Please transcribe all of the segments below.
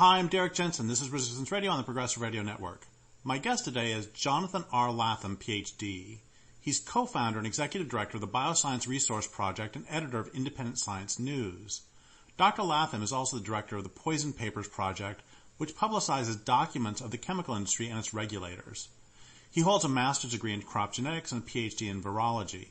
Hi, I'm Derrick Jensen. This is Resistance Radio on the Progressive Radio Network. My guest today is Jonathan R. Latham, Ph.D. He's co-founder and executive director of the Bioscience Resource Project and editor of Independent Science News. Dr. Latham is also the director of the Poison Papers Project, which publicizes documents of the chemical industry and its regulators. He holds a master's degree in crop genetics and a Ph.D. in virology.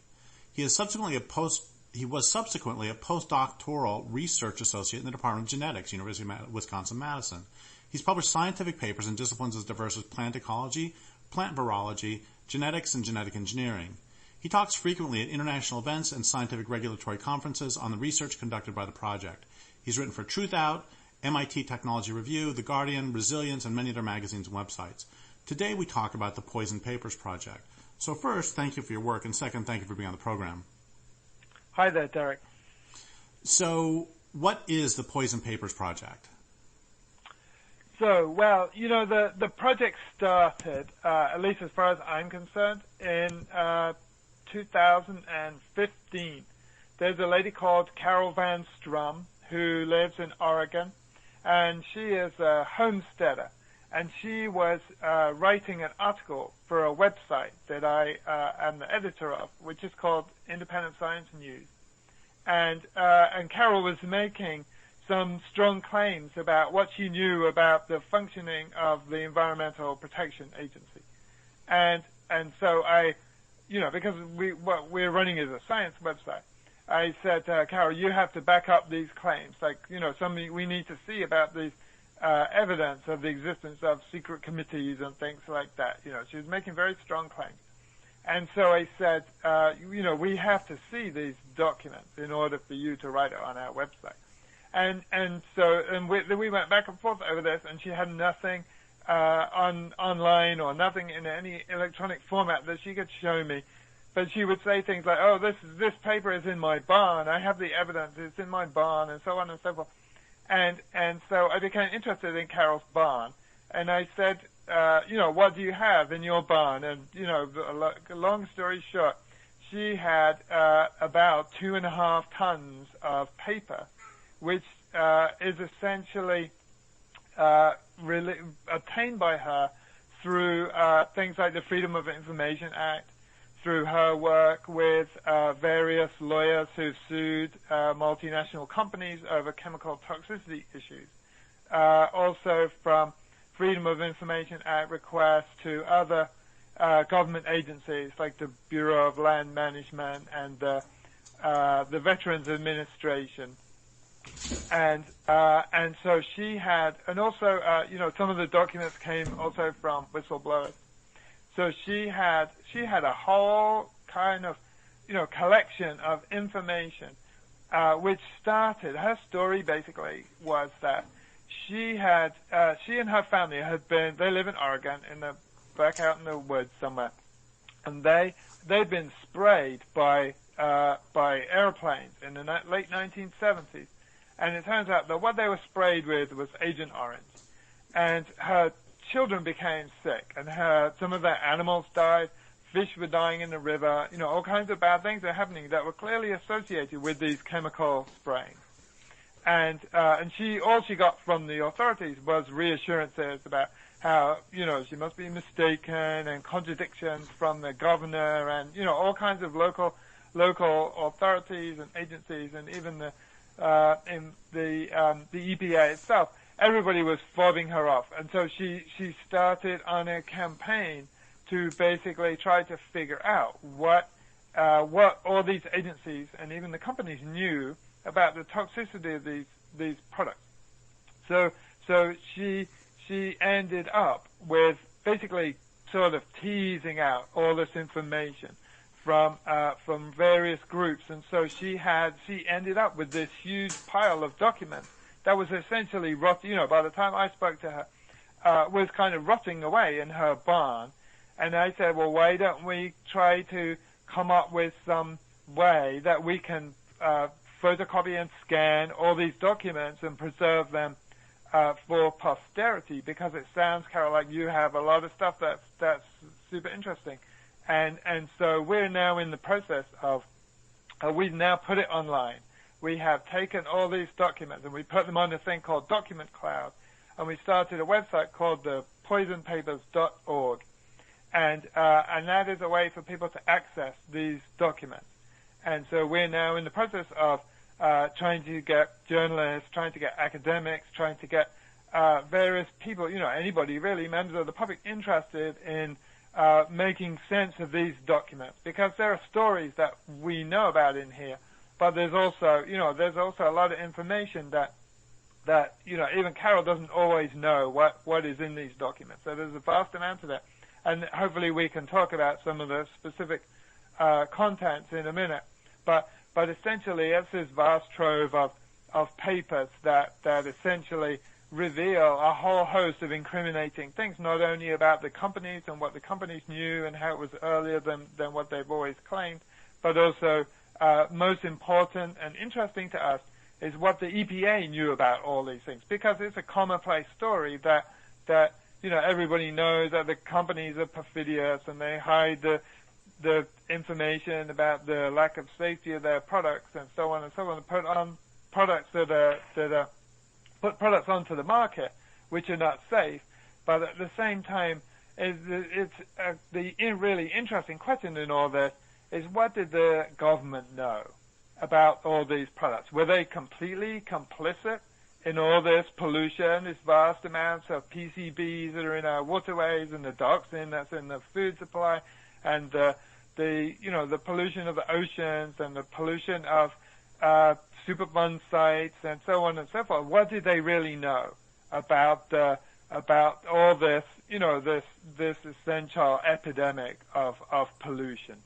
He was subsequently a postdoctoral research associate in the Department of Genetics, University of Wisconsin-Madison. He's published scientific papers in disciplines as diverse as plant ecology, plant virology, genetics, and genetic engineering. He talks frequently at international events and scientific regulatory conferences on the research conducted by the project. He's written for Truth Out, MIT Technology Review, The Guardian, Resilience, and many other magazines and websites. Today we talk about the Poison Papers Project. So first, thank you for your work, and second, thank you for being on the program. Hi there, Derek. So, what is the Poison Papers Project? So, well, the project started, at least as far as I'm concerned, in 2015. There's a lady called Carol Van Strum who lives in Oregon, and she is a homesteader. And she was writing an article for a website that I am the editor of, which is called Independent Science News. And Carol was making some strong claims about what she knew about the functioning of the Environmental Protection Agency. And so I, because what we're running is a science website, I said, Carol, you have to back up these claims. Something we need to see about these evidence of the existence of secret committees and things like that. She was making very strong claims. And so I said, we have to see these documents in order for you to write it on our website. And we went back and forth over this, and she had nothing online or nothing in any electronic format that she could show me. But she would say things like, oh, this paper is in my barn. I have the evidence. It's in my barn, and so on and so forth. And so I became interested in Carol's barn, and I said, what do you have in your barn? And, long story short, she had about 2.5 tons of paper, which is essentially really obtained by her through things like the Freedom of Information Act, through her work with various lawyers who've sued multinational companies over chemical toxicity issues. Also from Freedom of Information Act requests to other government agencies like the Bureau of Land Management and the Veterans Administration. And so she had, and also, some of the documents came also from whistleblowers. So she had a whole kind of, collection of information, which started, her story basically was that she and her family they live in Oregon back out in the woods somewhere, and they'd been sprayed by airplanes in the late 1970s. And it turns out that what they were sprayed with was Agent Orange. And her children became sick, and some of their animals died, fish were dying in the river, all kinds of bad things are happening that were clearly associated with these chemical spraying. And all she got from the authorities was reassurances about how, she must be mistaken, and contradictions from the governor, and, all kinds of local authorities and agencies, and even the EPA itself. Everybody was fobbing her off, and so she started on a campaign to basically try to figure out what all these agencies and even the companies knew about the toxicity of these products. So she ended up with basically sort of teasing out all this information from various groups, and so she ended up with this huge pile of documents that was essentially by the time I spoke to her, was kind of rotting away in her barn. And I said, well, why don't we try to come up with some way that we can photocopy and scan all these documents and preserve them for posterity, because it sounds, Carol, like you have a lot of stuff that's super interesting. And so we're now in the process of, we've now put it online. We have taken all these documents and we put them on a thing called Document Cloud. and we started a website called the poisonpapers.org. And that is a way for people to access these documents. And so we're now in the process of trying to get journalists, trying to get academics, trying to get various people, anybody really, members of the public interested in making sense of these documents, because there are stories that we know about in here, but there's also a lot of information that even Carol doesn't always know what is in these documents. So there's a vast amount of it, and hopefully we can talk about some of the specific contents in a minute. But essentially, it's this vast trove of papers that essentially reveal a whole host of incriminating things, not only about the companies and what the companies knew and how it was earlier than what they've always claimed, but also most important and interesting to us is what the EPA knew about all these things, because it's a commonplace story that everybody knows that the companies are perfidious and they hide the information about the lack of safety of their products and so on, and put on products put products onto the market which are not safe. But at the same time, the really interesting question in all this is, what did the government know about all these products? Were they completely complicit in all this pollution, this vast amounts of PCBs that are in our waterways and the dioxin that's in the food supply, and the pollution of the oceans and the pollution of Superfund sites and so on and so forth? What did they really know about all this, this essential epidemic of pollution?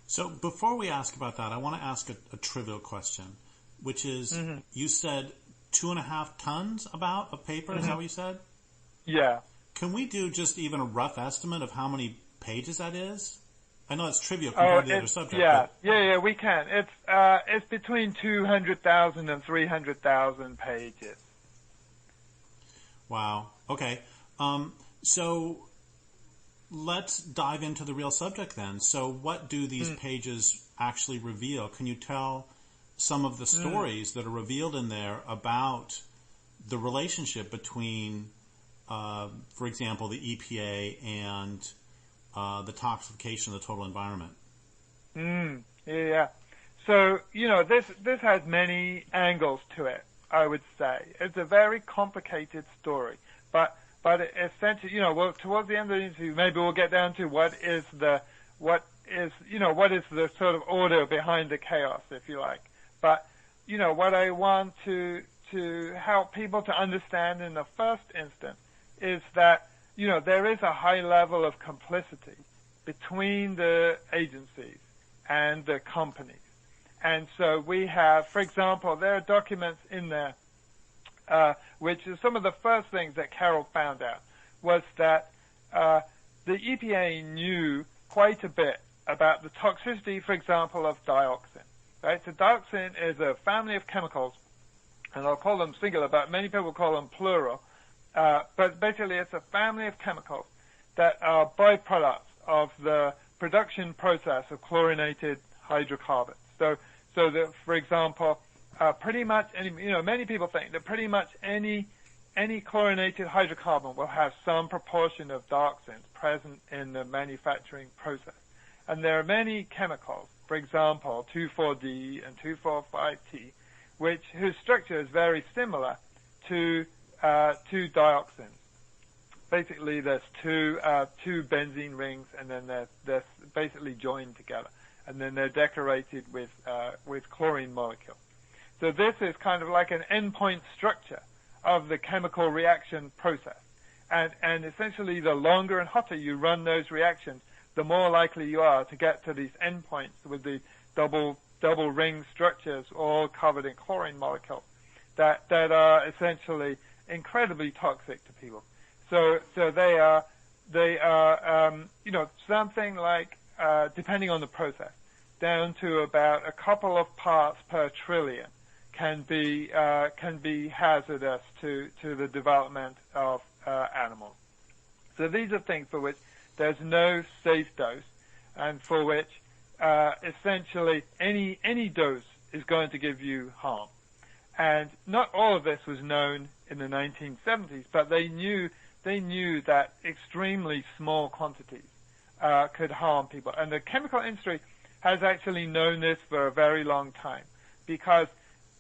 So before we ask about that, I want to ask a trivial question, which is, you said 2.5 tons of paper, is that what you said? Yeah. Can we do just even a rough estimate of how many pages that is? I know it's trivial compared to the other subject. Yeah, we can. It's between 200,000 and 300,000 pages. Wow. Okay. So let's dive into the real subject then. So what do these pages actually reveal? Can you tell some of the stories that are revealed in there about the relationship between, for example, the EPA and the toxification of the total environment? Yeah. So, this has many angles to it, I would say. It's a very complicated story, but essentially, towards the end of the interview, maybe we'll get down to what is the sort of order behind the chaos, if you like. But, what I want to help people to understand in the first instance is that, there is a high level of complicity between the agencies and the companies. And so we have, for example, there are documents in there, which is some of the first things that Carol found out, was that the EPA knew quite a bit about the toxicity, for example, of dioxin. Right? So dioxin is a family of chemicals, and I'll call them singular, but many people call them plural. But basically, it's a family of chemicals that are byproducts of the production process of chlorinated hydrocarbons. So that, for example, pretty much many people think that pretty much any chlorinated hydrocarbon will have some proportion of dioxins present in the manufacturing process. And there are many chemicals, for example, 2,4-D and 2,4,5-T, whose structure is very similar to dioxins. Basically, there's two benzene rings, and then they're basically joined together, and then they're decorated with chlorine molecules. So this is kind of like an endpoint structure of the chemical reaction process, and essentially, the longer and hotter you run those reactions, the more likely you are to get to these endpoints with the double ring structures all covered in chlorine molecules that are essentially incredibly toxic to people. So they are something like, depending on the process, down to about a couple of parts per trillion can be hazardous to the development of animals. So these are things for which there's no safe dose, and for which essentially any dose is going to give you harm. And not all of this was known in the 1970s, but they knew that extremely small quantities could harm people. And the chemical industry has actually known this for a very long time, because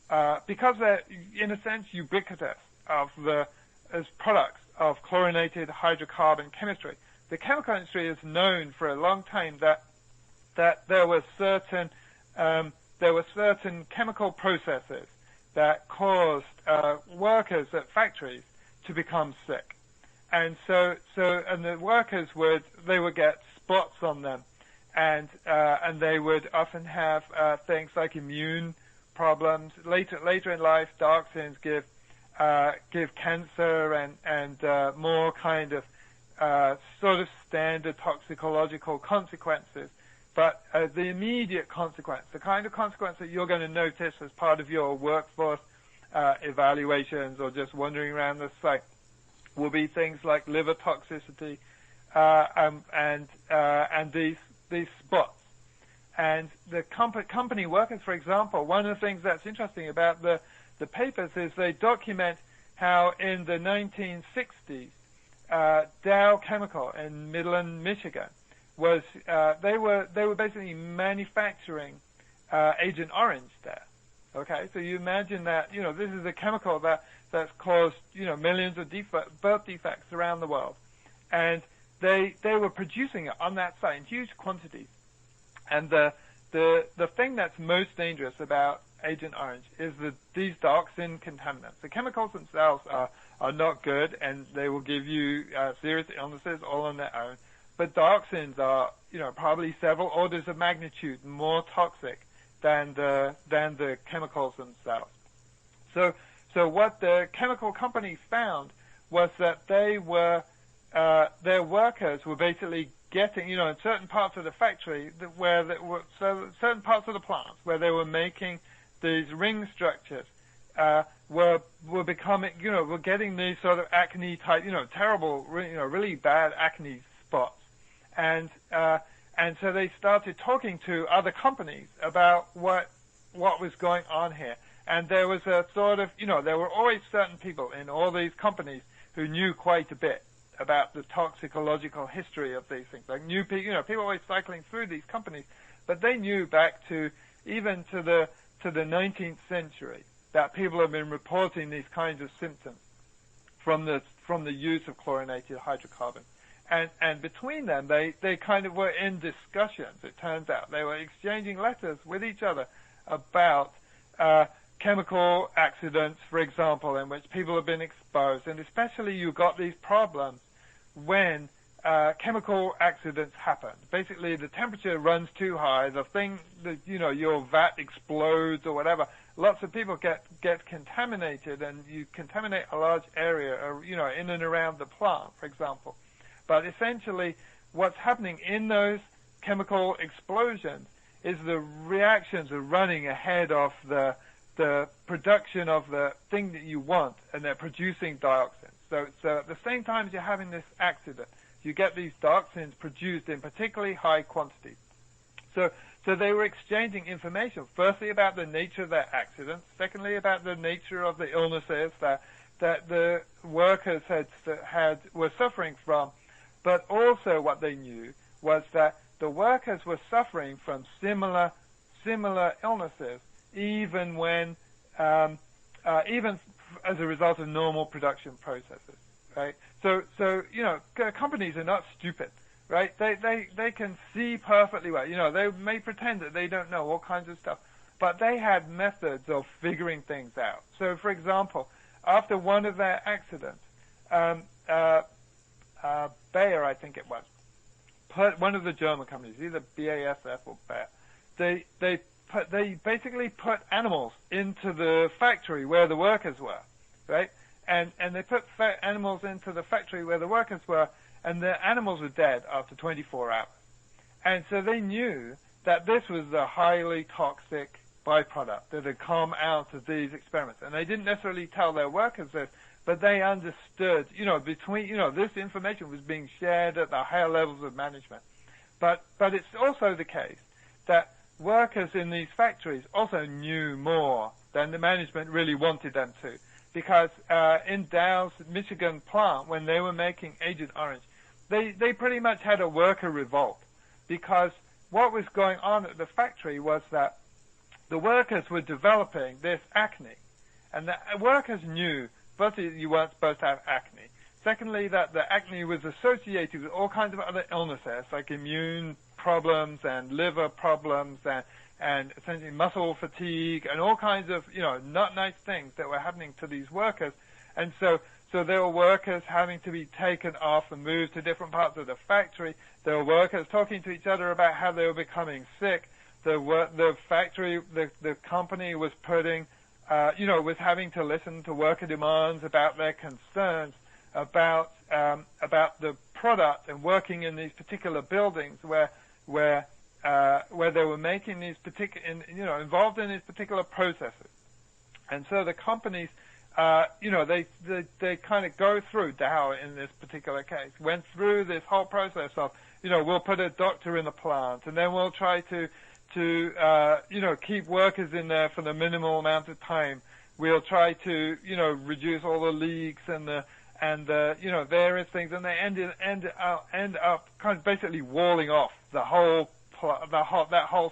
they're, in a sense, ubiquitous as products of chlorinated hydrocarbon chemistry. The chemical industry has known for a long time that there were certain chemical processes that caused workers at factories to become sick, and the workers would get spots on them, and they would often have things like immune problems. Later in life, dioxins give cancer and more kind of sort of standard toxicological consequences. But the immediate consequence, the kind of consequence that you're going to notice as part of your workforce evaluations or just wandering around the site, will be things like liver toxicity and these spots. And the company workers, for example, one of the things that's interesting about the papers is they document how in the 1960s, Dow Chemical in Midland, Michigan, was they were basically manufacturing Agent Orange there. Okay, so you imagine that this is a chemical that's caused millions of birth defects around the world, and they were producing it on that site in huge quantities. And the thing that's most dangerous about Agent Orange is these dioxin contaminants. The chemicals themselves are not good, and they will give you serious illnesses all on their own. But dioxins are, probably several orders of magnitude more toxic than the chemicals themselves. So what the chemical company found was that their workers were basically getting, in certain parts of the factory certain parts of the plants where they were making these ring structures, were becoming, were getting these sort of acne type, terrible, really bad acne spots. And so they started talking to other companies about what was going on here. And there was a sort of, there were always certain people in all these companies who knew quite a bit about the toxicological history of these things. Like people always cycling through these companies, but they knew back to even to the 19th century that people have been reporting these kinds of symptoms from the use of chlorinated hydrocarbons. And between them, they kind of were in discussions, it turns out. They were exchanging letters with each other about chemical accidents, for example, in which people have been exposed. And especially you got these problems when chemical accidents happen. Basically, the temperature runs too high, your vat explodes or whatever. Lots of people get contaminated, and you contaminate a large area, in and around the plant, for example. But essentially, what's happening in those chemical explosions is the reactions are running ahead of the production of the thing that you want, and they're producing dioxins. So at the same time as you're having this accident, you get these dioxins produced in particularly high quantities. So they were exchanging information, firstly about the nature of their accidents, secondly about the nature of the illnesses that the workers were suffering from. But also what they knew was that the workers were suffering from similar illnesses, even even as a result of normal production processes, right? So companies are not stupid, right? They can see perfectly well. They may pretend that they don't know all kinds of stuff, but they had methods of figuring things out. So, for example, after one of their accidents, Bayer, I think it was, one of the German companies, either BASF or Bayer, they basically put animals into the factory where the workers were, right? And they put animals into the factory where the workers were, and the animals were dead after 24 hours. And so they knew that this was a highly toxic byproduct that had come out of these experiments. And they didn't necessarily tell their workers this, but they understood, this information was being shared at the higher levels of management. But it's also the case that workers in these factories also knew more and the management really wanted them to. Because in Dow's Michigan plant, when they were making Agent Orange, they pretty much had a worker revolt. Because what was going on at the factory was that the workers were developing this acne. And the workers knew, firstly, you weren't supposed to have acne. Secondly, that the acne was associated with all kinds of other illnesses, like immune problems and liver problems and essentially muscle fatigue and all kinds of, not nice things that were happening to these workers. And so there were workers having to be taken off and moved to different parts of the factory. There were workers talking to each other about how they were becoming sick. The factory, the company was putting, was having to listen to worker demands about their concerns about the product, and working in these particular buildings where they were making these involved in these particular processes. And so the companies, they kind of go through, Dow in this particular case, went through this whole process of, we'll put a doctor in the plant, and then we'll try to keep workers in there for the minimal amount of time. We'll try to, reduce all the leaks and various things, and they end up kind of basically walling off that whole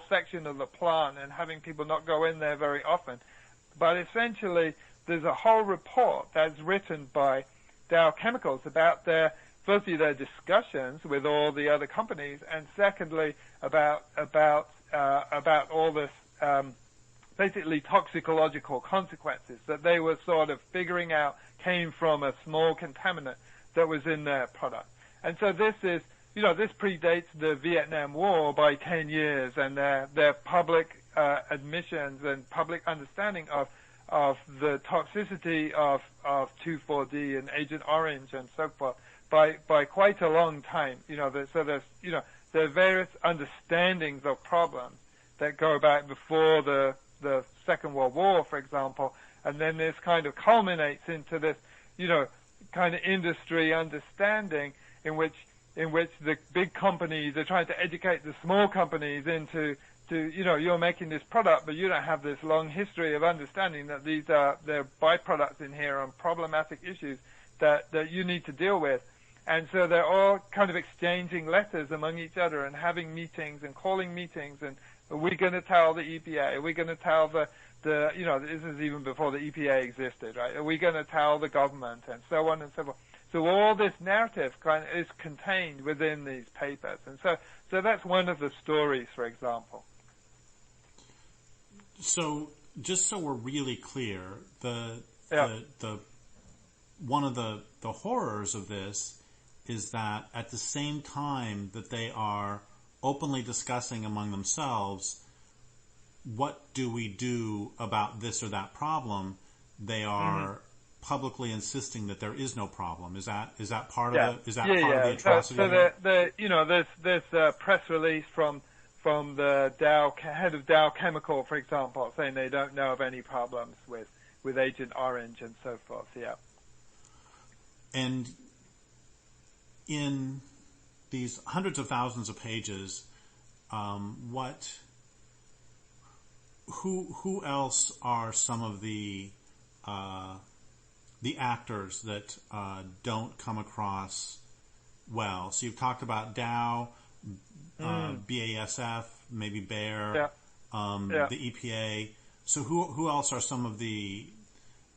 section of the plant and having people not go in there very often. But essentially, there's a whole report that's written by Dow Chemicals about firstly their discussions with all the other companies, and secondly about all this basically toxicological consequences that they were sort of figuring out came from a small contaminant that was in their product. And so this is, this predates the Vietnam War by 10 years, and their public admissions and public understanding of the toxicity of 2,4-D and Agent Orange and so forth by quite a long time. So there's, there are various understandings of problems that go back before the Second World War, for example, and then this kind of culminates into this, kind of industry understanding in which the big companies are trying to educate the small companies into, you're making this product, but you don't have this long history of understanding that there are byproducts in here and problematic issues that you need to deal with. And so they're all kind of exchanging letters among each other and having meetings and calling meetings, and are we going to tell the EPA? Are we going to tell this is even before the EPA existed, right? Are we going to tell the government, and so on and so forth? So all this narrative kind of is contained within these papers. And so that's one of the stories, for example. So just so we're really clear, one of the horrors of this is that at the same time that they are openly discussing among themselves, what do we do about this or that problem, they are publicly insisting that there is no problem. Is that part of the the atrocity? So there's a press release from the head of Dow Chemical, for example, saying they don't know of any problems with Agent Orange and so forth. Yeah. And in these hundreds of thousands of pages, who else are some of the actors that don't come across well? So you've talked about Dow, BASF, maybe Bayer, the EPA. So who else are some of the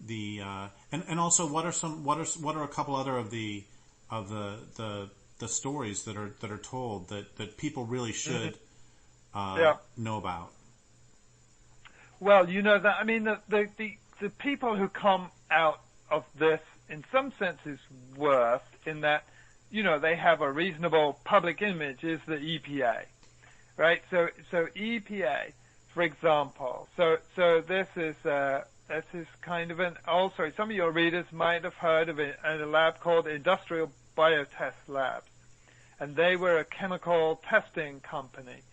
and also what are a couple other of the stories that are told that people really should know about? Well, the people who come out of this, in some sense, is worse in that, they have a reasonable public image, is the EPA, right? So EPA, for example, so this is kind of some of your readers might have heard of a lab called Industrial Biotest Labs, and they were a chemical testing company,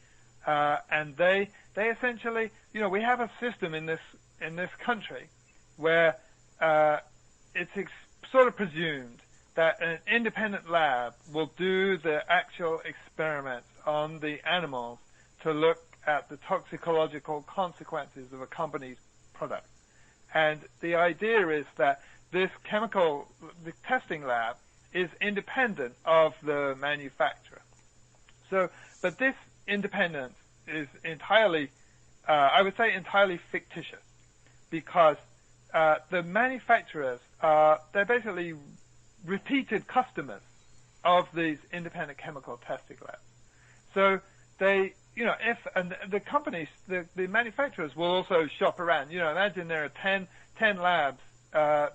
and they essentially, we have a system in this country where it's sort of presumed that an independent lab will do the actual experiments on the animals to look at the toxicological consequences of a company's product. And the idea is that the testing lab is independent of the manufacturer. So, but this independence is entirely, I would say entirely fictitious, because the manufacturers they're basically repeated customers of these independent chemical testing labs. So they, and the companies, the manufacturers will also shop around. Imagine there are 10 labs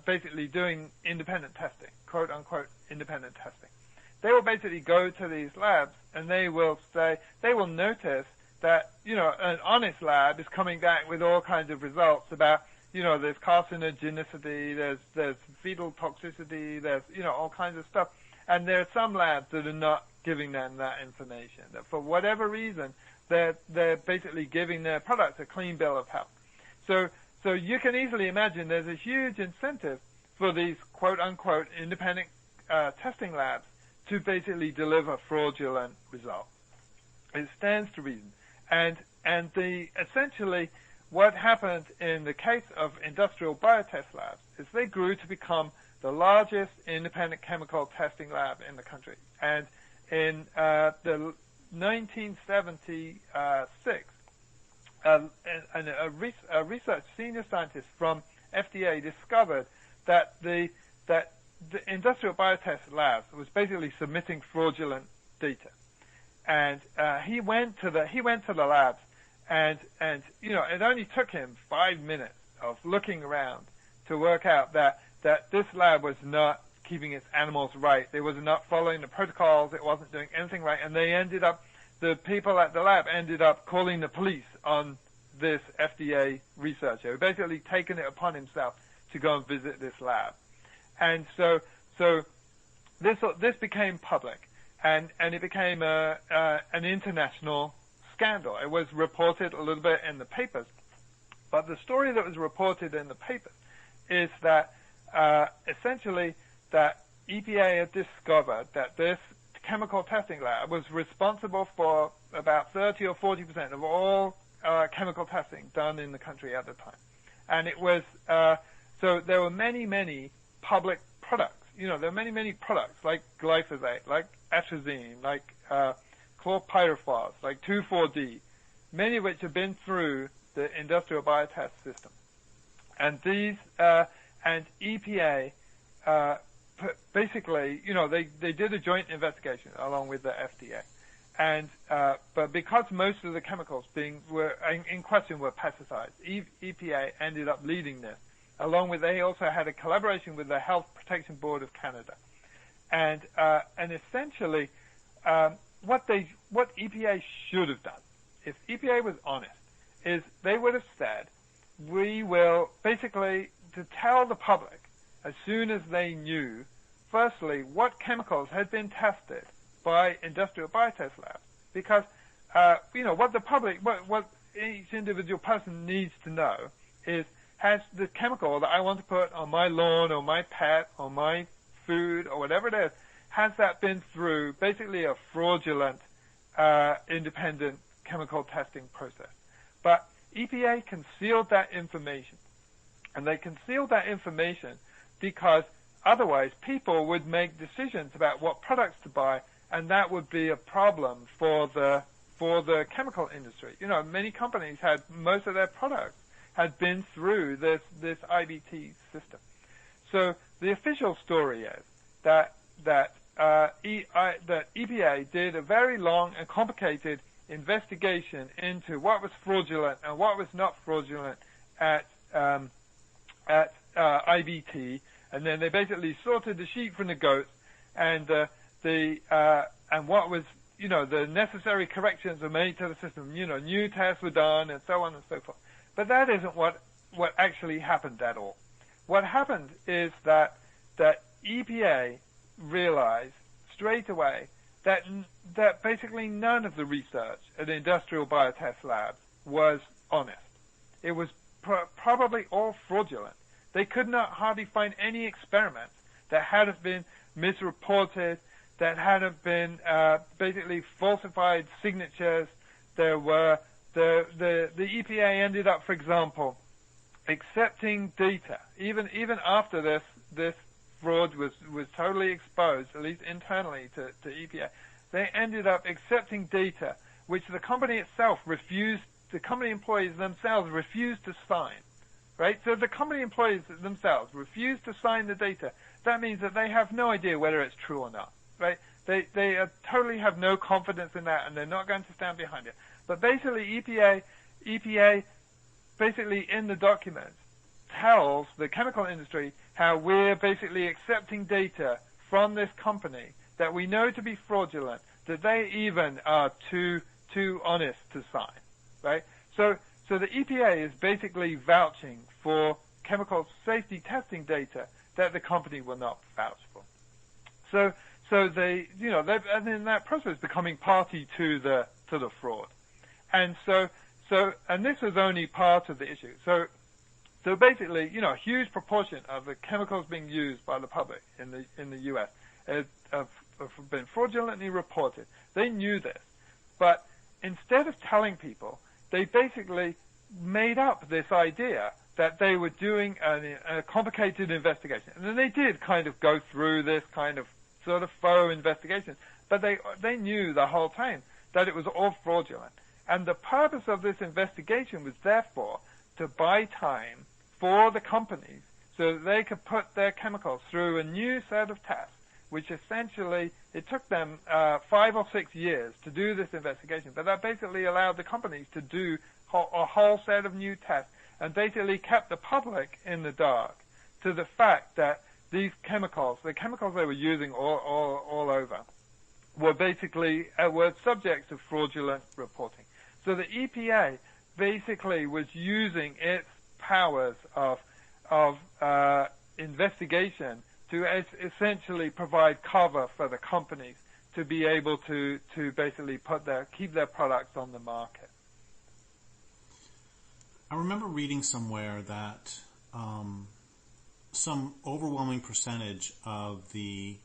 basically doing independent testing, quote unquote independent testing. They will basically go to these labs and they will notice that, an honest lab is coming back with all kinds of results about, there's carcinogenicity, there's fetal toxicity, there's, all kinds of stuff. And there are some labs that are not giving them that information. That for whatever reason, they're basically giving their products a clean bill of health. So you can easily imagine there's a huge incentive for these quote-unquote independent testing labs to basically deliver fraudulent results. It stands to reason. And essentially what happened in the case of industrial biotest labs is they grew to become the largest independent chemical testing lab in the country. And in the 1976, a research senior scientist from FDA discovered that the industrial biotest labs was basically submitting fraudulent data, and he went to the labs, and it only took him 5 minutes of looking around to work out that this lab was not keeping its animals right. It was not following the protocols. It wasn't doing anything right, and the people at the lab ended up calling the police on this FDA researcher, who basically taken it upon himself to go and visit this lab. And so this became public, and it became an international scandal. It was reported a little bit in the papers, but the story that was reported in the papers is that essentially that EPA had discovered that this chemical testing lab was responsible for about 30 or 40% of all chemical testing done in the country at the time. And it was, so there were many public products. There were many products like glyphosate, like atrazine, like chlorpyrifos, like 2,4-D, many of which have been through the industrial biotest system. And these, and EPA, basically, they did a joint investigation along with the FDA. And, but because most of the chemicals in question were pesticides, EPA ended up leading this. Along with, they also had a collaboration with the Health Protection Board of Canada. And essentially, what EPA should have done, if EPA was honest, is they would have said, we will basically, to tell the public as soon as they knew, firstly, what chemicals had been tested by industrial biotest labs. Because, what the public, what each individual person needs to know is, has the chemical that I want to put on my lawn or my pet or my food or whatever it is, has that been through basically a fraudulent independent chemical testing process? But EPA concealed that information. And they concealed that information because otherwise people would make decisions about what products to buy, and that would be a problem for the chemical industry. Many companies had most of their products had been through this IBT system. So the official story is that EPA did a very long and complicated investigation into what was fraudulent and what was not fraudulent at IBT, and then they basically sorted the sheep from the goats, and and what was the necessary corrections were made to the system. New tests were done, and so on and so forth. But that isn't what actually happened at all. What happened is that EPA realized straight away that basically none of the research at industrial biotest labs was honest. It was probably all fraudulent. They could not hardly find any experiments that hadn't been misreported, that hadn't been basically falsified signatures. There were the EPA ended up, for example, accepting data, even after this fraud was totally exposed, at least internally to EPA. They ended up accepting data which the company itself refused, the company employees themselves refused to sign, right? So the company employees themselves refused to sign the data. That means that they have no idea whether it's true or not, right? They totally have no confidence in that, and they're not going to stand behind it. But basically, EPA basically in the document tells the chemical industry how we're basically accepting data from this company that we know to be fraudulent, that they even are too honest to sign, right? So the EPA is basically vouching for chemical safety testing data that the company will not vouch for. So they, and in that process, becoming party to the fraud, and and this was only part of the issue. So basically, a huge proportion of the chemicals being used by the public in the U.S. have been fraudulently reported. They knew this, but instead of telling people, they basically made up this idea that they were doing a complicated investigation. And then they did kind of go through this kind of sort of faux investigation, but they knew the whole time that it was all fraudulent. And the purpose of this investigation was therefore to buy time for the companies so that they could put their chemicals through a new set of tests, which essentially, it took them 5 or 6 years to do this investigation, but that basically allowed the companies to do a whole set of new tests and basically kept the public in the dark to the fact that these chemicals, the chemicals they were using all over, were basically were subject to fraudulent reporting. So the EPA basically was using its powers of investigation to essentially provide cover for the companies to be able to basically keep their products on the market. I remember reading somewhere that some overwhelming percentage of the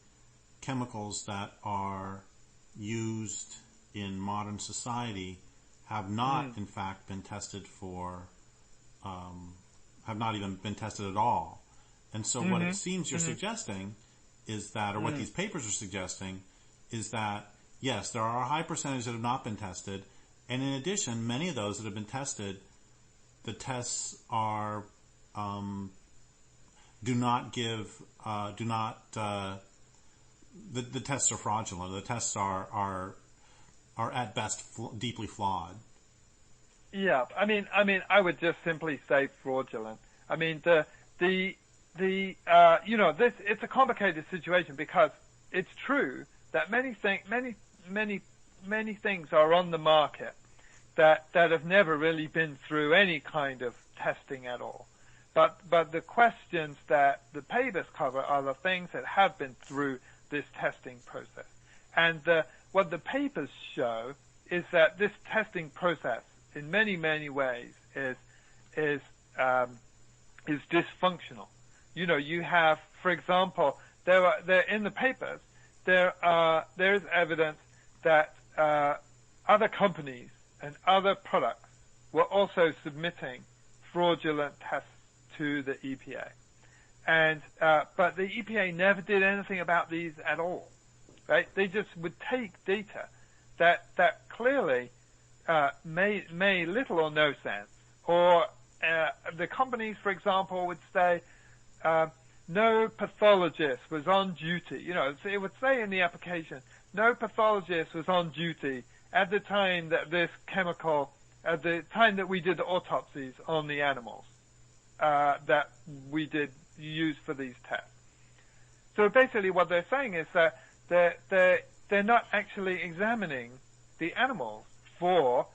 chemicals that are used in modern society have not, in fact, been tested have not even been tested at all. And so what it seems you're suggesting is that, or what these papers are suggesting, is that, yes, there are a high percentage that have not been tested, and in addition, many of those that have been tested, the tests are the tests are fraudulent. The tests are at best deeply flawed. Yeah, I mean, I would just simply say fraudulent. I mean, this it's a complicated situation because it's true that many things are on the market that have never really been through any kind of testing at all. But the questions that the papers cover are the things that have been through this testing process. And what the papers show is that this testing process, in many ways, is dysfunctional. You have, for example, there in the papers there is evidence that other companies and other products were also submitting fraudulent tests to the EPA, and but the EPA never did anything about these at all. Right? They just would take data that clearly made little or no sense, or the companies, for example, would say no pathologist was on duty. So it would say in the application, no pathologist was on duty at the time that this chemical, at the time that we did the autopsies on the animals that we did use for these tests. So basically what they're saying is that they're not actually examining the animals for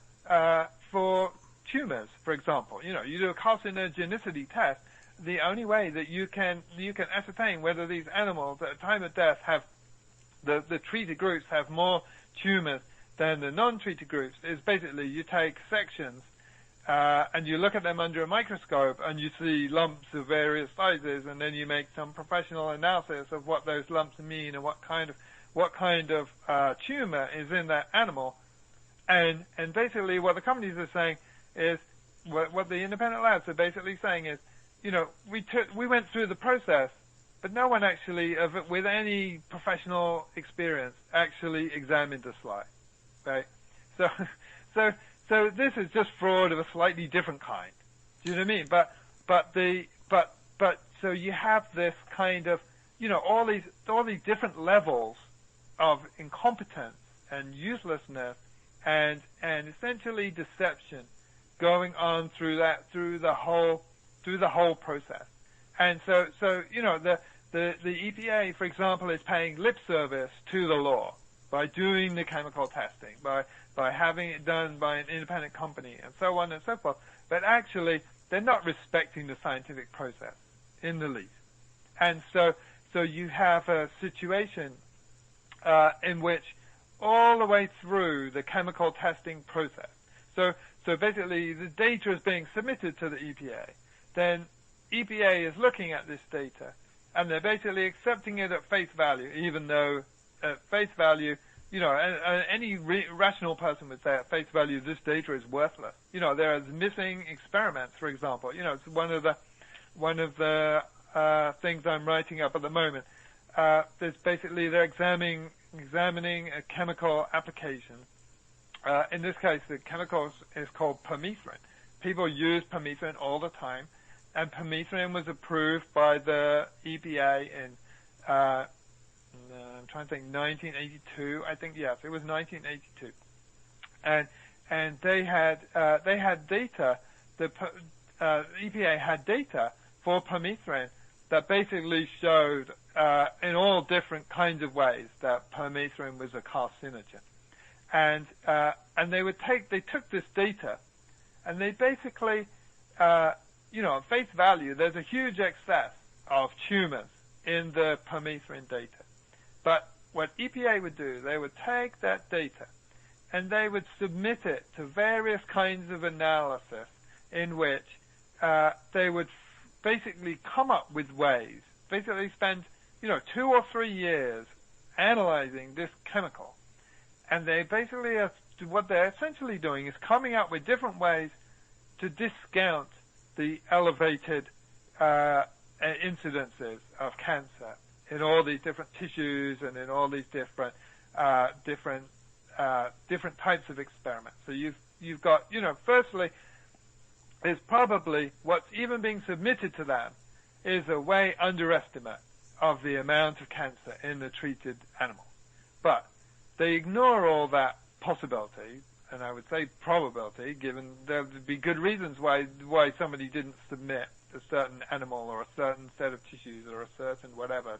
tumors, for example. You do a carcinogenicity test. The only way that you can ascertain whether these animals at the time of death have the treated groups have more tumors than the non-treated groups is basically you take sections and you look at them under a microscope and you see lumps of various sizes, and then you make some professional analysis of what those lumps mean and what kind of tumor is in that animal. And basically what the companies are saying is what the independent labs are basically saying is, we went through the process, but no one actually, with any professional experience, actually examined the slide, right? So this is just fraud of a slightly different kind. Do you know what I mean? But so you have this kind of, all these different levels of incompetence and uselessness and essentially deception going on through the whole process. And so the EPA, for example, is paying lip service to the law by doing the chemical testing, by having it done by an independent company, and so on and so forth. But actually, they're not respecting the scientific process in the least. And so you have a situation in which all the way through the chemical testing process. So basically, the data is being submitted to the EPA. Then EPA is looking at this data, and they're basically accepting it at face value, even though at face value, any rational person would say at face value this data is worthless. There are missing experiments, for example. It's one of the things I'm writing up at the moment. There's basically they're examining a chemical application. In this case, the chemical is called permethrin. People use permethrin all the time, and permethrin was approved by the EPA in I'm trying to think, 1982. I think yes, it was 1982, and they had data. The EPA had data for permethrin that basically showed in all different kinds of ways that permethrin was a carcinogen. And they took this data, and they basically, at face value, there's a huge excess of tumors in the permethrin data. But what EPA would do, they would take that data, and they would submit it to various kinds of analysis in which they would basically come up with ways, basically spend, 2 or 3 years analyzing this chemical. And they basically what they're essentially doing is coming up with different ways to discount the elevated incidences of cancer in all these different tissues and in all these different types of experiments. So you've got, firstly, is probably what's even being submitted to them is a way underestimate of the amount of cancer in the treated animal. But they ignore all that possibility, and I would say probability, given there would be good reasons why somebody didn't submit a certain animal or a certain set of tissues or a certain whatever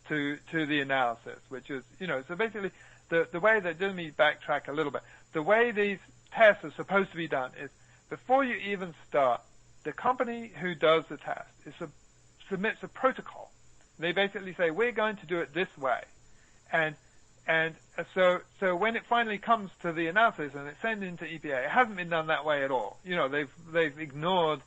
to the analysis, which is, so basically the way that, let me backtrack a little bit, the way these tests are supposed to be done is before you even start, the company who does the test submits a protocol. They basically say, we're going to do it this way. And so when it finally comes to the analysis and it's sent into EPA, it hasn't been done that way at all. They've ignored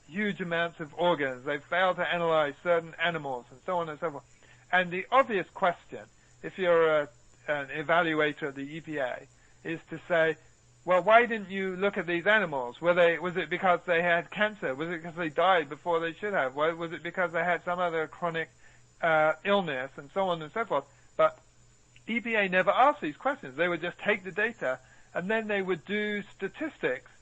huge amounts of organs. They've failed to analyze certain animals and so on and so forth. And the obvious question, if you're an evaluator of the EPA, is to say, well, why didn't you look at these animals? Was it because they had cancer? Was it because they died before they should have? Was it because they had some other chronic illness and so on and so forth? But EPA never asked these questions. They would just take the data and then they would do statistics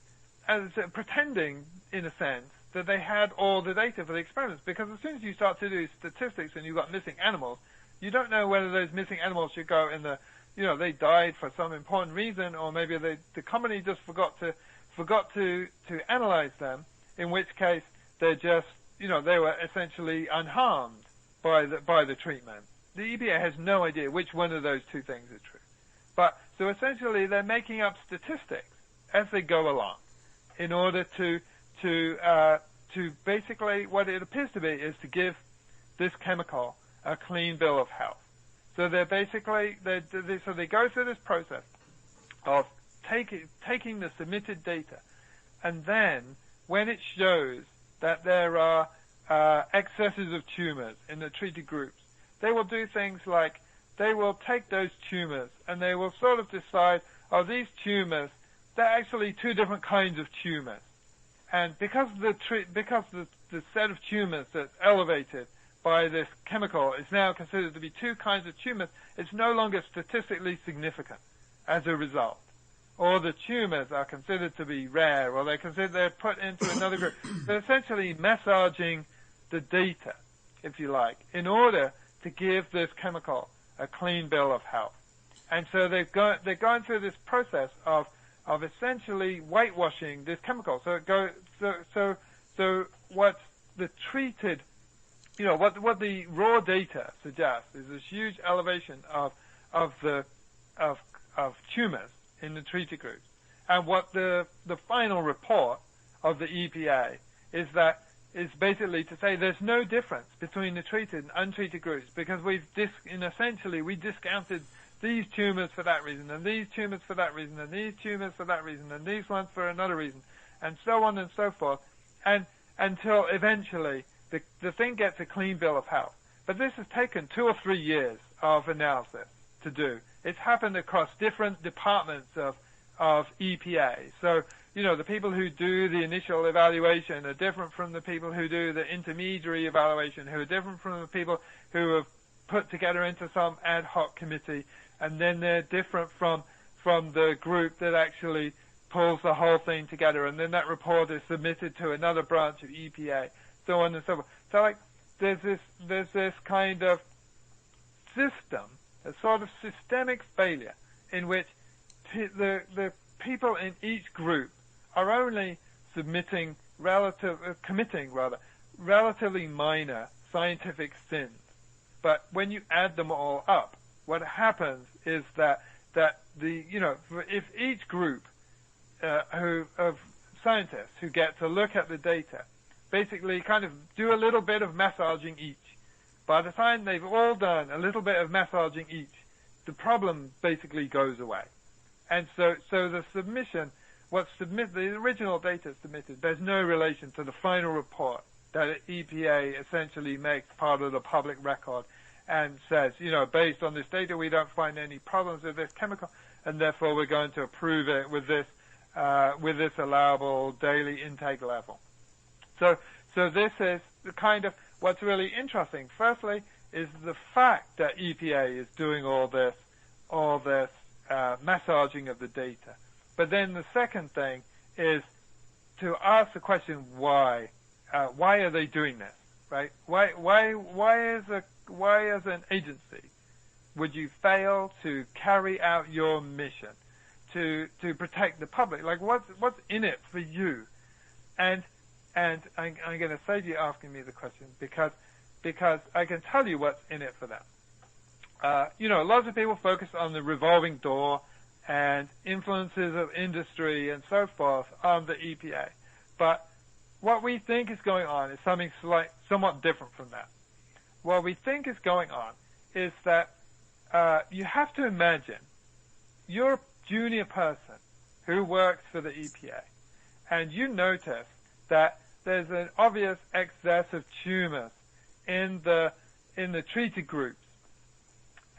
as pretending, in a sense, that they had all the data for the experiments. Because as soon as you start to do statistics and you've got missing animals, you don't know whether those missing animals should go in the, they died for some important reason, or maybe the company just forgot to analyze them, in which case they're just, they were essentially unharmed by the treatment. The EPA has no idea which one of those two things is true. But so essentially they're making up statistics as they go along in order to basically, what it appears to be is to give this chemical a clean bill of health. So they're basically, so they go through this process of taking the submitted data, and then when it shows that there are excesses of tumors in the treated groups, they will do things like they will take those tumors and they will sort of decide, these tumors, they're actually two different kinds of tumors. And because the set of tumors that's elevated by this chemical is now considered to be two kinds of tumors, it's no longer statistically significant as a result. Or the tumors are considered to be rare, or they're put into another group. They're essentially massaging the data, if you like, in order to give this chemical a clean bill of health. And so they're going through this process of essentially whitewashing this chemical. So what's the treated, what the raw data suggests is this huge elevation of tumors in the treated groups. And what the final report of the EPA is basically to say there's no difference between the treated and untreated groups, because we discounted these tumors for that reason, and these tumors for that reason, and these tumors for that reason, and these ones for another reason, and so on and so forth, and until eventually the thing gets a clean bill of health. But this has taken 2 or 3 years of analysis to do. It's happened across different departments of EPA. So, the people who do the initial evaluation are different from the people who do the intermediary evaluation, who are different from the people who have put together into some ad hoc committee, and then they're different from the group that actually pulls the whole thing together, and then that report is submitted to another branch of EPA, so on and so forth. So, there's this kind of system, a sort of systemic failure, in which the people in each group are only committing relatively minor scientific sins. But when you add them all up, what happens is that if each group of scientists who get to look at the data basically kind of do a little bit of massaging each, by the time they've all done a little bit of massaging each, the problem basically goes away. And so the submission, the original data submitted, there's no relation to the final report that EPA essentially makes part of the public record and says, based on this data, we don't find any problems with this chemical, and therefore we're going to approve it with this allowable daily intake level. So this is the kind of what's really interesting. Firstly, is the fact that EPA is doing all this massaging of the data. But then the second thing is to ask the question, why? Why are they doing this, right? Why as an agency would you fail to carry out your mission to protect the public? Like, what's in it for you? And I'm going to save you asking me the question because I can tell you what's in it for them. Lots of people focus on the revolving door and influences of industry and so forth on the EPA. But what we think is going on is something somewhat different from that. What we think is going on is that you have to imagine you're a junior person who works for the EPA, and you notice that there's an obvious excess of tumors in the treated groups.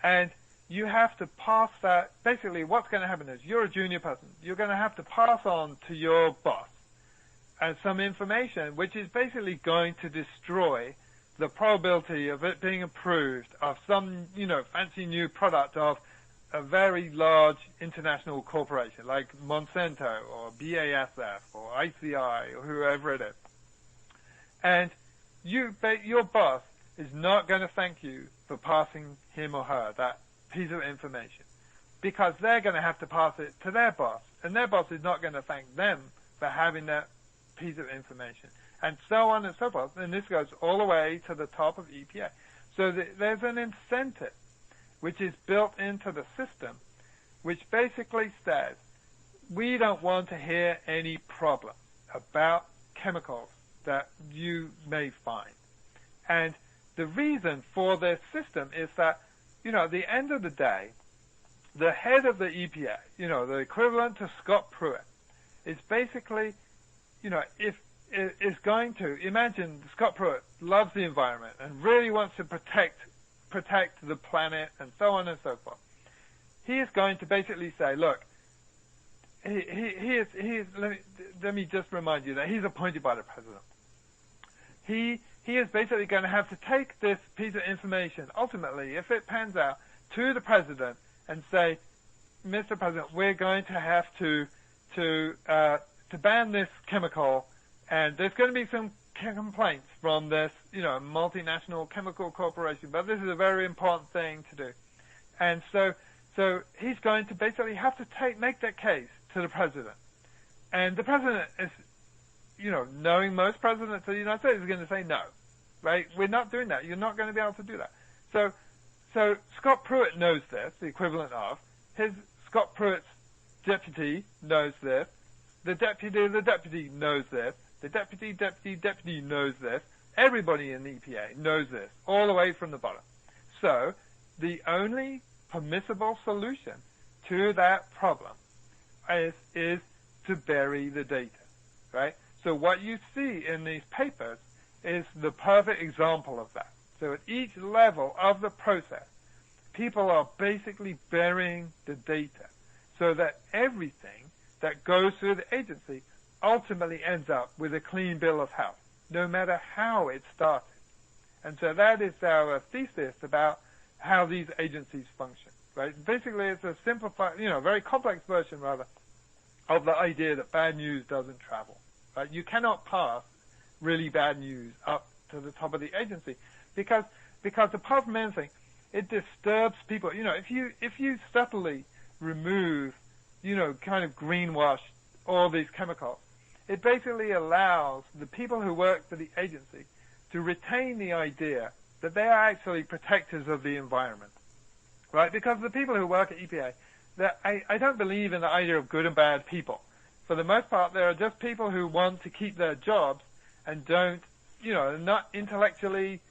And you have to pass that. Basically, what's going to happen is you're a junior person. You're going to have to pass on to your boss some information which is basically going to destroy the probability of it being approved of some, fancy new product of a very large international corporation like Monsanto or BASF or ICI or whoever it is. And your boss is not going to thank you for passing him or her that piece of information, because they're going to have to pass it to their boss, and their boss is not going to thank them for having that piece of information, and so on and so forth. And this goes all the way to the top of EPA. So there's an incentive which is built into the system, which basically says, we don't want to hear any problem about chemicals that you may find. And the reason for this system is that, at the end of the day, the head of the EPA, the equivalent to Scott Pruitt, is basically, is going to imagine Scott Pruitt loves the environment and really wants to protect the planet and so on and so forth. He is going to basically say, look, let me just remind you that he's appointed by the president. He is basically going to have to take this piece of information, ultimately, if it pans out, to the president and say, Mr. President, we're going to have to ban this chemical, and there's going to be some complaints from this, multinational chemical corporation, but this is a very important thing to do. And so he's going to basically have to make that case to the president. And the president is, knowing most presidents of the United States, is going to say no, right? We're not doing that. You're not going to be able to do that. So Scott Pruitt knows this, the equivalent of. Scott Pruitt's deputy knows this. The deputy of the deputy knows this. The deputy knows this. Everybody in the EPA knows this, all the way from the bottom. So the only permissible solution to that problem is to bury the data, right? So what you see in these papers is the perfect example of that. So at each level of the process, people are basically burying the data so that everything that goes through the agency ultimately ends up with a clean bill of health, no matter how it started. And so that is our thesis about how these agencies function, right? Basically, it's a simplified, very complex version, rather, of the idea that bad news doesn't travel, right? You cannot pass really bad news up to the top of the agency because apart from anything, it disturbs people. If you subtly remove, kind of greenwash all these chemicals, it basically allows the people who work for the agency to retain the idea that they are actually protectors of the environment, right? Because the people who work at EPA, I don't believe in the idea of good and bad people. For the most part, there are just people who want to keep their jobs and don't, are not intellectually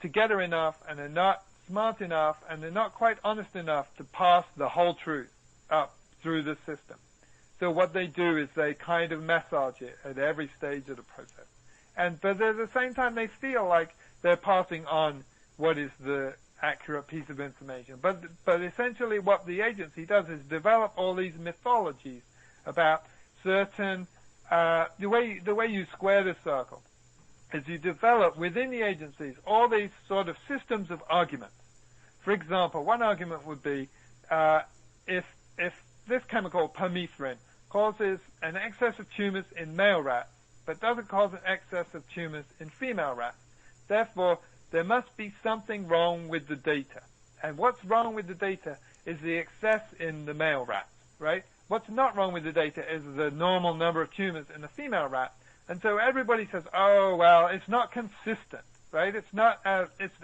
together enough, and they're not smart enough, and they're not quite honest enough to pass the whole truth up through the system. So what they do is they kind of massage it at every stage of the process. But at the same time, they feel like they're passing on what is the accurate piece of information. But essentially what the agency does is develop all these mythologies about certain, the way you square the circle is you develop within the agencies all these sort of systems of arguments. For example, one argument would be, if this chemical, permethrin, causes an excess of tumors in male rats, but doesn't cause an excess of tumors in female rats, therefore, there must be something wrong with the data. And what's wrong with the data is the excess in the male rats, right? What's not wrong with the data is the normal number of tumors in the female rat. And so everybody says, oh, well, it's not consistent, right? It's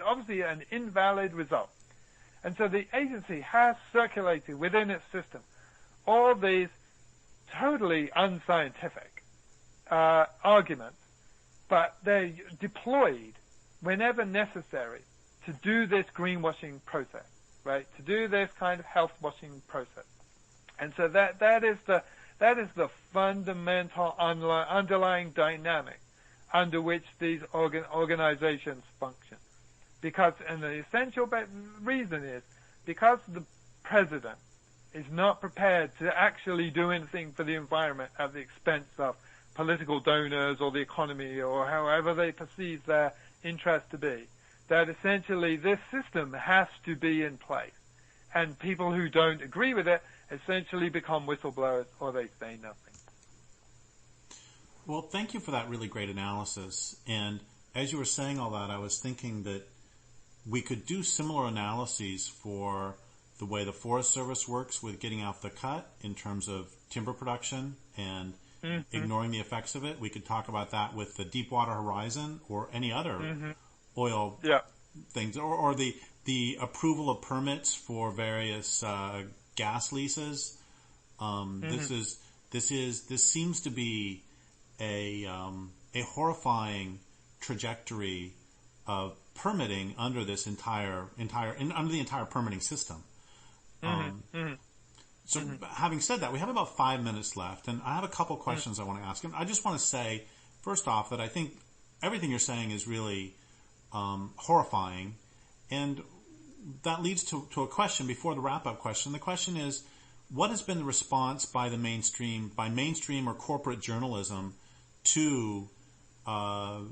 obviously an invalid result. And so the agency has circulated within its system all these totally unscientific arguments, but they're deployed whenever necessary to do this greenwashing process, right? To do this kind of health washing process. And so that is the fundamental underlying dynamic under which these organizations function. And the essential reason is because the president is not prepared to actually do anything for the environment at the expense of political donors or the economy or however they perceive their interest to be, that essentially this system has to be in place. And people who don't agree with it essentially become whistleblowers or they say nothing. Well, thank you for that really great analysis. And as you were saying all that, I was thinking that we could do similar analyses for the way the Forest Service works with getting out the cut in terms of timber production and ignoring the effects of it. We could talk about that with the Deepwater Horizon or any other oil things, or the approval of permits for various gas leases. This seems to be a horrifying trajectory of permitting under this under the entire permitting system. So having said that, we have about 5 minutes left, and I have a couple questions I want to ask. And I just want to say, first off, that I think everything you're saying is really horrifying, and that leads to a question before the wrap-up question. The question is, what has been the response by mainstream or corporate journalism to all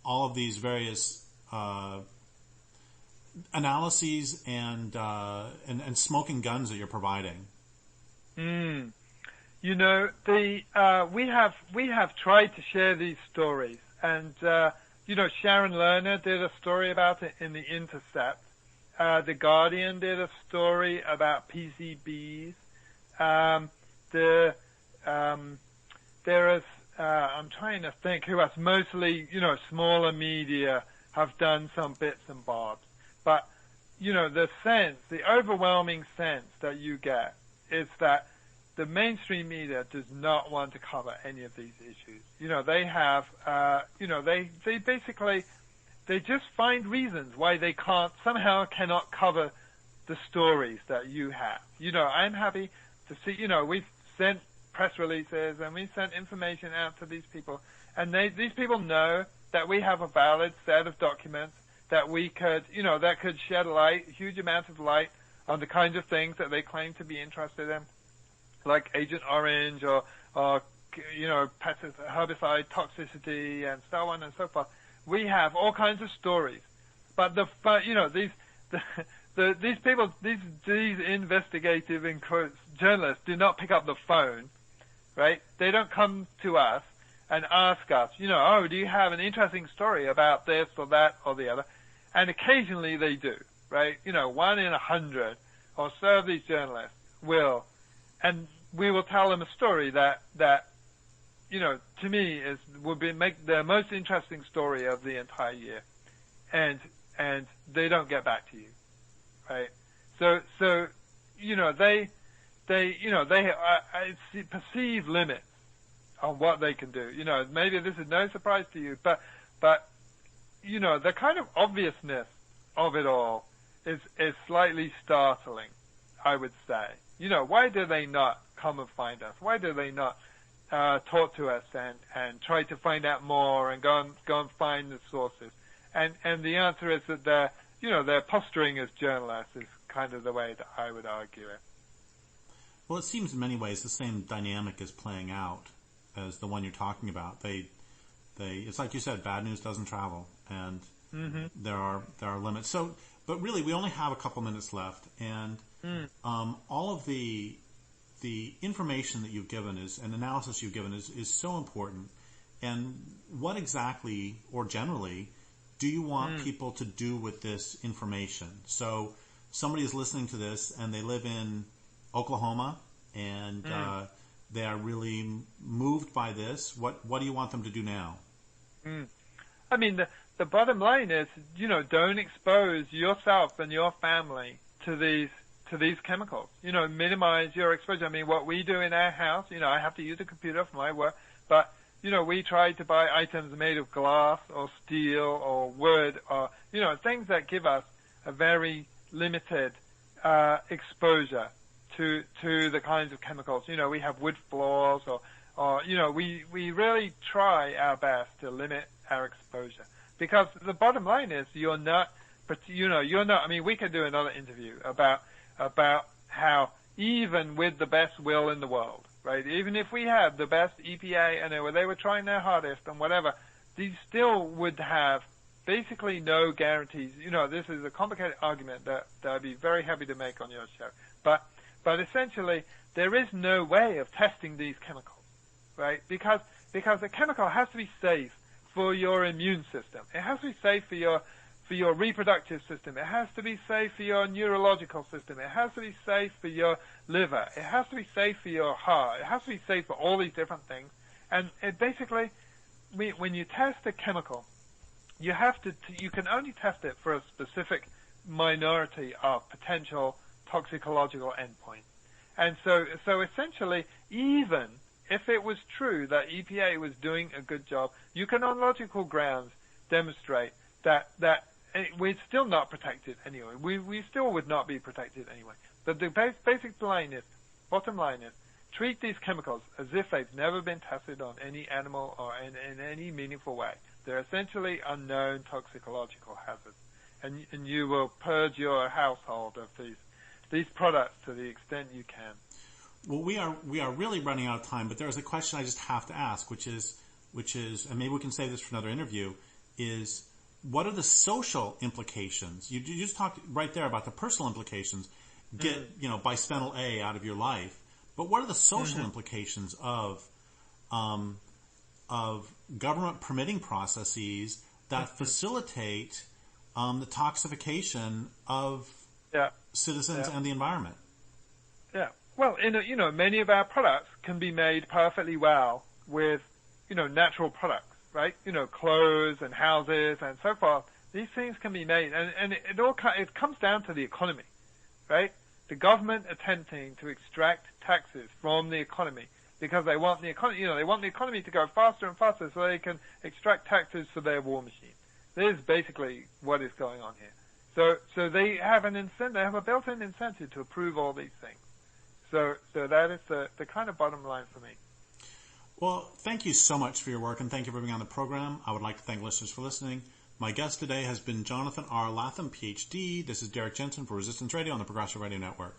of these various analyses and smoking guns that you're providing? You know, we have tried to share these stories, and you know, Sharon Lerner did a story about it in The Intercept. The Guardian did a story about PCBs. There is, I'm trying to think who else. Mostly, you know, smaller media have done some bits and bobs. But, you know, the overwhelming sense that you get is that the mainstream media does not want to cover any of these issues. You know, they have, you know, they basically, they just find reasons why they cannot cover the stories that you have. You know, I'm happy to see, you know, we've sent press releases and we've sent information out to these people, and these people know that we have a valid set of documents that we could, you know, that could shed light, huge amounts of light on the kinds of things that they claim to be interested in, like Agent Orange or you know, herbicide toxicity and so on and so forth. We have all kinds of stories, but you know, these people, these investigative in quotes journalists do not pick up the phone, right? They don't come to us and ask us, you know, oh, do you have an interesting story about this or that or the other? And occasionally they do, right? You know, 1 in 100 or so of these journalists will, and we will tell them a story that you know, to me would make the most interesting story of the entire year, and they don't get back to you, right? So you know, they you know, they perceive limits on what they can do. You know, maybe this is no surprise to you, but you know, the kind of obviousness of it all is slightly startling, I would say. You know, why do they not come and find us? Why do they not talk to us and try to find out more and go and find the sources? And the answer is that they're posturing as journalists is kind of the way that I would argue it. Well, it seems in many ways the same dynamic is playing out as the one you're talking about. It's like you said, bad news doesn't travel, and there are limits. So, but really, we only have a couple minutes left, and all of the information that you've given and analysis you've given is so important. And what exactly, or generally, do you want people to do with this information? So, somebody is listening to this, and they live in Oklahoma, and they are really moved by this. What do you want them to do now? I mean, the bottom line is, you know, don't expose yourself and your family to these chemicals. You know, minimize your exposure. I mean, what we do in our house, you know, I have to use a computer for my work, but, you know, we try to buy items made of glass or steel or wood or, you know, things that give us a very limited exposure to the kinds of chemicals. You know, we have wood floors or you know, we really try our best to limit our exposure, because the bottom line is you're not, I mean, we could do another interview about how even with the best will in the world, right, even if we had the best EPA and they were trying their hardest and whatever, these still would have basically no guarantees. You know, this is a complicated argument that I'd be very happy to make on your show. But essentially, there is no way of testing these chemicals, right? Because a chemical has to be safe for your immune system. It has to be safe for your reproductive system. It has to be safe for your neurological system. It has to be safe for your liver. It has to be safe for your heart. It has to be safe for all these different things. And it basically, when you test a chemical, you can only test it for a specific minority of potential toxicological endpoints. And so essentially, even if it was true that EPA was doing a good job, you can on logical grounds demonstrate that we're still not protected anyway. We still would not be protected anyway. But the bottom line is, treat these chemicals as if they've never been tested on any animal or in any meaningful way. They're essentially unknown toxicological hazards. And you will purge your household of these products to the extent you can. Well, we are really running out of time, but there's a question I just have to ask, which is, and maybe we can save this for another interview, is what are the social implications? You just talked right there about the personal implications. Get bisphenol A out of your life, but what are the social implications of government permitting processes that facilitate the toxification of citizens and the environment? Yeah. Well, many of our products can be made perfectly well with, natural products, right? Clothes and houses and so forth. These things can be made, and it comes down to the economy, right? The government attempting to extract taxes from the economy because they want the economy, they want the economy to go faster and faster so they can extract taxes for their war machine. This is basically what is going on here. So they have an incentive, they have a built-in incentive to approve all these things. So that is the kind of bottom line for me. Well, thank you so much for your work, and thank you for being on the program. I would like to thank listeners for listening. My guest today has been Jonathan R. Latham, Ph.D. This is Derrick Jensen for Resistance Radio on the Progressive Radio Network.